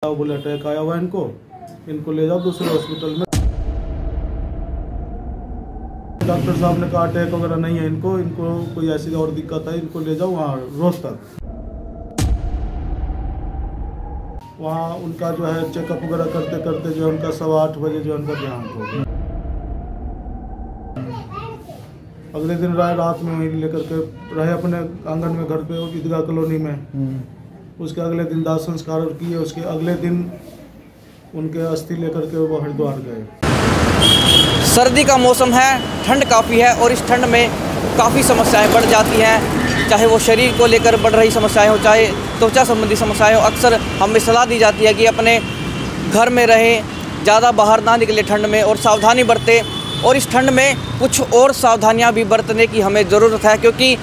बोले अटैक आया हुआ है इनको ले जाओ दूसरे हॉस्पिटल में। डॉक्टर साहब ने कहा अटैक वगैरह नहीं है इनको कोई ऐसी और दिक्कत है, इनको ले जाओ वहाँ रोहतक। वहाँ उनका जो है चेकअप वगैरह करते करते जो है उनका 8:15 बजे जो है उनका देहांत हो गया। अगले दिन रात में वहीं लेकर के रहे अपने आंगन में घर पे ईदगाह कॉलोनी में। उसके अगले दिन दाह संस्कार किए, उसके अगले दिन उनके अस्थि लेकर के वो हरिद्वार गए। सर्दी का मौसम है, ठंड काफ़ी है और इस ठंड में काफ़ी समस्याएं बढ़ जाती हैं, चाहे वो शरीर को लेकर बढ़ रही समस्याएं हो, चाहे त्वचा संबंधी समस्याएं हो। अक्सर हमें सलाह दी जाती है कि अपने घर में रहें, ज़्यादा बाहर ना निकले ठंड में और सावधानी बरतें। और इस ठंड में कुछ और सावधानियाँ भी बरतने की हमें ज़रूरत है, क्योंकि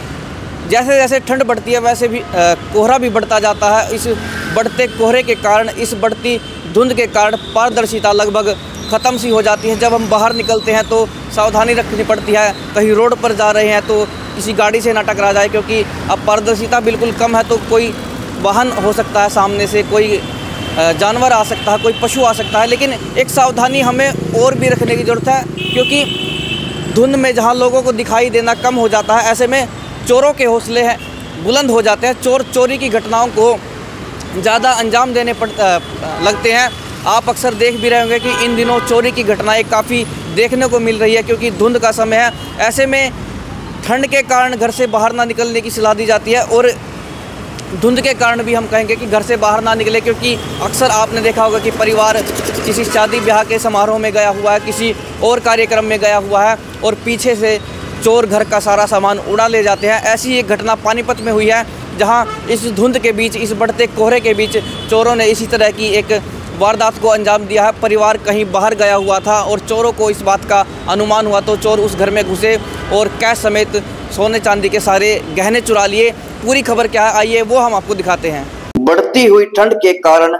जैसे जैसे ठंड बढ़ती है वैसे भी कोहरा भी बढ़ता जाता है। इस बढ़ते कोहरे के कारण, इस बढ़ती धुंध के कारण पारदर्शिता लगभग ख़त्म सी हो जाती है। जब हम बाहर निकलते हैं तो सावधानी रखनी पड़ती है, कहीं रोड पर जा रहे हैं तो किसी गाड़ी से ना टकरा जाए, क्योंकि अब पारदर्शिता बिल्कुल कम है। तो कोई वाहन हो सकता है सामने से, कोई जानवर आ सकता है, कोई पशु आ सकता है। लेकिन एक सावधानी हमें और भी रखने की ज़रूरत है, क्योंकि धुंध में जहाँ लोगों को दिखाई देना कम हो जाता है, ऐसे में चोरों के हौसले हैं बुलंद हो जाते हैं। चोर चोरी की घटनाओं को ज़्यादा अंजाम देने लगते हैं। आप अक्सर देख भी रहे होंगे कि इन दिनों चोरी की घटनाएं काफ़ी देखने को मिल रही है, क्योंकि धुंध का समय है। ऐसे में ठंड के कारण घर से बाहर ना निकलने की सलाह दी जाती है, और धुंध के कारण भी हम कहेंगे कि घर से बाहर ना निकले, क्योंकि अक्सर आपने देखा होगा कि परिवार किसी शादी ब्याह के समारोह में गया हुआ है, किसी और कार्यक्रम में गया हुआ है और पीछे से चोर घर का सारा सामान उड़ा ले जाते हैं। ऐसी एक घटना पानीपत में हुई है, जहां इस धुंध के बीच, इस बढ़ते कोहरे के बीच चोरों ने इसी तरह की एक वारदात को अंजाम दिया है। परिवार कहीं बाहर गया हुआ था और चोरों को इस बात का अनुमान हुआ तो चोर उस घर में घुसे और कैश समेत सोने चांदी के सारे गहने चुरा लिए। पूरी खबर क्या है, आइए वो हम आपको दिखाते हैं। बढ़ती हुई ठंड के कारण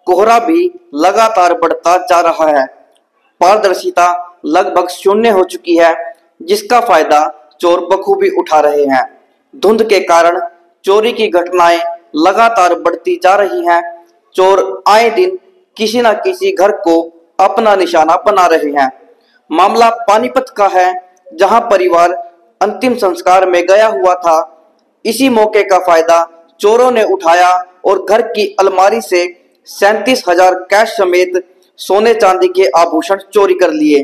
कोहरा भी लगातार बढ़ता जा रहा है। पारदर्शिता लगभग शून्य हो चुकी है, जिसका फायदा चोर बखूबी उठा रहे हैं। धुंध के कारण चोरी की घटनाएं लगातार बढ़ती जा रही हैं। चोर आए दिन किसी न किसी घर को अपना निशाना बना रहे हैं। मामला पानीपत का है, जहां परिवार अंतिम संस्कार में गया हुआ था। इसी मौके का फायदा चोरों ने उठाया और घर की अलमारी से 37,000 कैश समेत सोने चांदी के आभूषण चोरी कर लिए।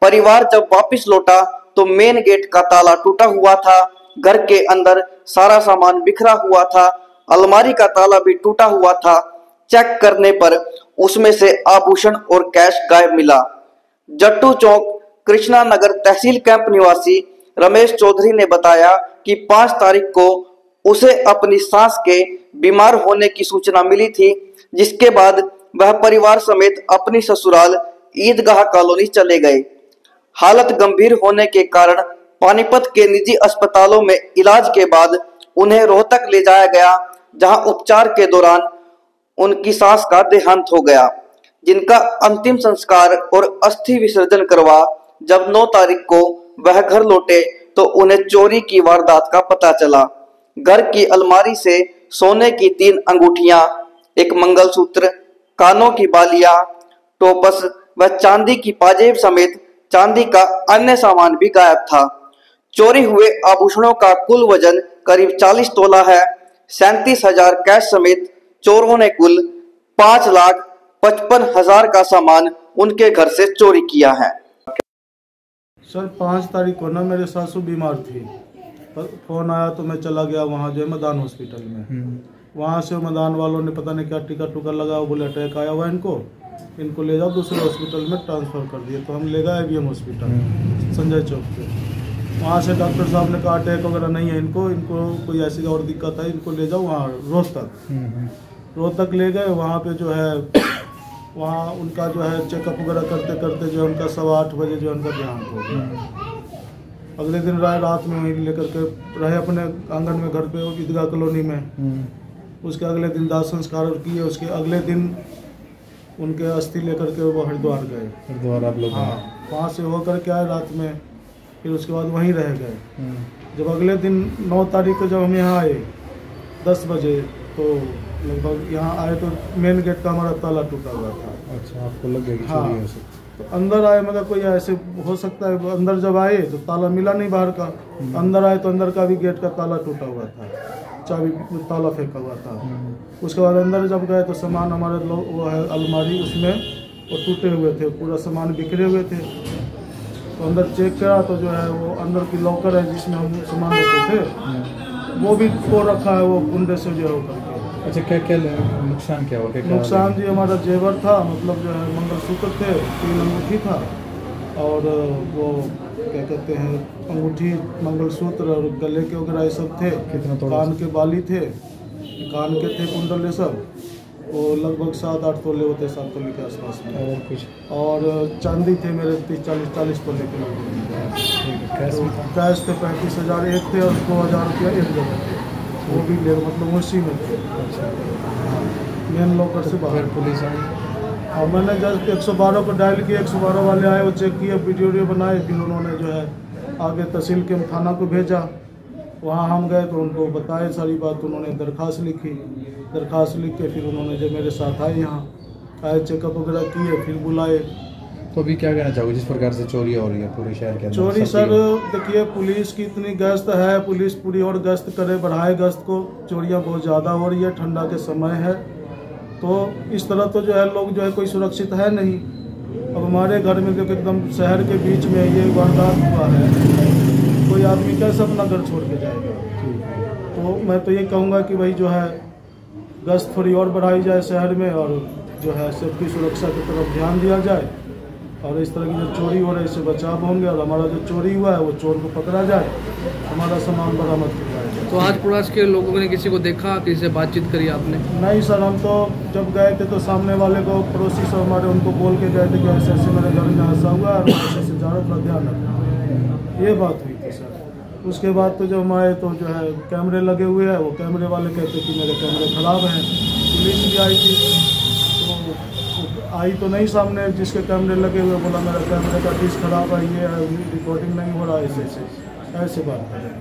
परिवार जब वापस लौटा तो मेन गेट का ताला टूटा हुआ था, घर के अंदर सारा सामान बिखरा हुआ था, अलमारी का ताला भी टूटा हुआ था। चेक करने पर उसमें से आभूषण और कैश गायब मिला। जट्टू चौक कृष्णा नगर तहसील कैंप निवासी रमेश चौधरी ने बताया कि 5 तारीख को उसे अपनी सास के बीमार होने की सूचना मिली थी, जिसके बाद वह परिवार समेत अपनी ससुराल ईदगाह कॉलोनी चले गए। हालत गंभीर होने के कारण पानीपत के निजी अस्पतालों में इलाज के बाद उन्हें रोहतक ले जाया गया, जहां उपचार के दौरान उनकी सास का देहांत हो गया, जिनका अंतिम संस्कार और अस्थि विसर्जन करवा जब 9 तारीख को वह घर लौटे तो उन्हें चोरी की वारदात का पता चला। घर की अलमारी से सोने की 3 अंगूठियां, एक मंगलसूत्र, कानों की बालियां, टोपस व चांदी की पाजेब समेत चांदी का अन्य सामान भी गायब था। चोरी हुए आभूषणों का कुल वजन करीब 40 तोला है। 37,000 कैश समेत चोरों ने कुल 5,55,000 का सामान उनके घर से चोरी किया है। सर 5 तारीख को ना मेरे सासू बीमार थी, फोन आया तो मैं चला गया वहाँ जो है मदान हॉस्पिटल में। वहाँ से मदान वालों ने पता नहीं क्या टिकट टुकट लगा, बोले अटैक आया हुआ है इनको ले जाओ दूसरे हॉस्पिटल में ट्रांसफ़र कर दिए। तो हम ले गए IBM हॉस्पिटल संजय चौक पे। वहाँ से डॉक्टर साहब ने कहा अटैक वगैरह नहीं है इनको कोई ऐसी और दिक्कत है, इनको ले जाओ वहाँ रोहतक ले गए। वहाँ पे जो है वहाँ उनका जो है चेकअप वगैरह करते करते जो है उनका 8:15 बजे जो है उनका देहांत हो गया। अगले दिन रात में वहीं लेकर के रहे अपने आंगन में घर पे ईदगाह कॉलोनी में। उसके अगले दिन दाह संस्कार किए, उसके अगले दिन उनके अस्थि लेकर के वो हरिद्वार गए। हरिद्वार आप लोग? हाँ, वहाँ से होकर के आए रात में, फिर उसके बाद वहीं रह गए। जब अगले दिन 9 तारीख को जब हम यहाँ आए 10 बजे तो लगभग यहाँ आए तो मेन गेट का हमारा ताला टूटा हुआ था। अच्छा, आपको लग गया कि हाँ, चोरी हो सकती? तो अंदर आए मतलब कोई ऐसे हो सकता है, अंदर जब आए तो ताला मिला नहीं बाहर का, अंदर आए तो अंदर का भी गेट का ताला टूटा हुआ था, चाबी ताला फेंका हुआ था। उसके बाद अंदर जब गए तो सामान हमारे वो है अलमारी, उसमें वो टूटे हुए थे, पूरा सामान बिखरे हुए थे। तो अंदर चेक करा तो जो है वो अंदर की लॉकर है जिसमें हम सामान रखे थे, वो भी तोड़ रखा है, वो कुंडे से जो है वो करके। अच्छा, क्या क्या नुकसान क्या हुआ? क्या नुकसान जी हमारा जेवर था, मतलब जो है मंगलसूत्र थे, 3 अंगूठी था, और वो क्या कहते हैं अंगूठी, मंगलसूत्र और गले के वगैरह ये सब थे। कितना तोड़ा? कान के बाली थे, कान के थे कुंडल, ये सब वो लगभग 7-8 तोले होते, 7 तोले के आसपास में। और कुछ? और चांदी थे मेरे 30-40 तोले के लगभग। कैश थे 35,000 एक थे, और 2,000 रुपया एक जगह थे, वो भी ले मतलब उसी में थे। अच्छा, मेन लॉकर से बाहर। पुलिस आई? और मैंने जस्ट 112 को डायल किया, 112 वाले आए, वो चेक किए, वीडियो बनाए, फिर उन्होंने जो है आगे तहसील के थाना को भेजा। वहाँ हम गए तो उनको बताए सारी बात, उन्होंने दरख्वास्त लिखी, दरख्वास्त लिख के फिर उन्होंने जो मेरे साथ आए, यहाँ आए, चेकअप वगैरह किए, फिर बुलाए। तो अभी क्या कहना चाहोगे जिस प्रकार से चोरी हो रही है पूरे शहर के अंदर? चोरी सर देखिए, पुलिस की इतनी गश्त है, पुलिस पूरी और गश्त करे, बढ़ाए गश्त को। चोरियाँ बहुत ज़्यादा हो रही है, ठंडा के समय है, तो इस तरह तो जो है लोग जो है कोई सुरक्षित है नहीं। अब हमारे घर में देखो एकदम शहर के बीच में ये वारदात हुआ है, कोई आदमी कैसे अपना घर छोड़ के जाएगा? तो मैं तो ये कहूँगा कि भाई जो है गश्त थोड़ी और बढ़ाई जाए शहर में, और जो है सबकी सुरक्षा की तरफ ध्यान दिया जाए, और इस तरह की जो चोरी हो रही है इससे बचाव होंगे, और हमारा जो चोरी हुआ है वो चोर को पकड़ा जाए, हमारा सामान बरामद किया जाए। तो आज पड़ोस के लोगों ने किसी को देखा, किसी से बातचीत करी आपने? नहीं सर, हम तो जब गए थे तो सामने वाले को, पड़ोसी से हमारे, उनको बोल के गए थे कि ऐसे ऐसे मेरे घर में हादसा हुआ है, और ऐसे ऐसे जा रहा, ध्यान रखना, ये बात हुई थी सर। उसके बाद तो जब हम आए तो जो है कैमरे लगे हुए हैं, वो कैमरे वाले कहते कि मेरे कैमरे ख़राब हैं। पुलिस भी आई थी, तो आई तो नहीं सामने, जिसके कैमरे लगे हुए बोला मेरा कैमरे का डिश ख़राब है, ये रिकॉर्डिंग नहीं हो रहा, ऐसे बात है।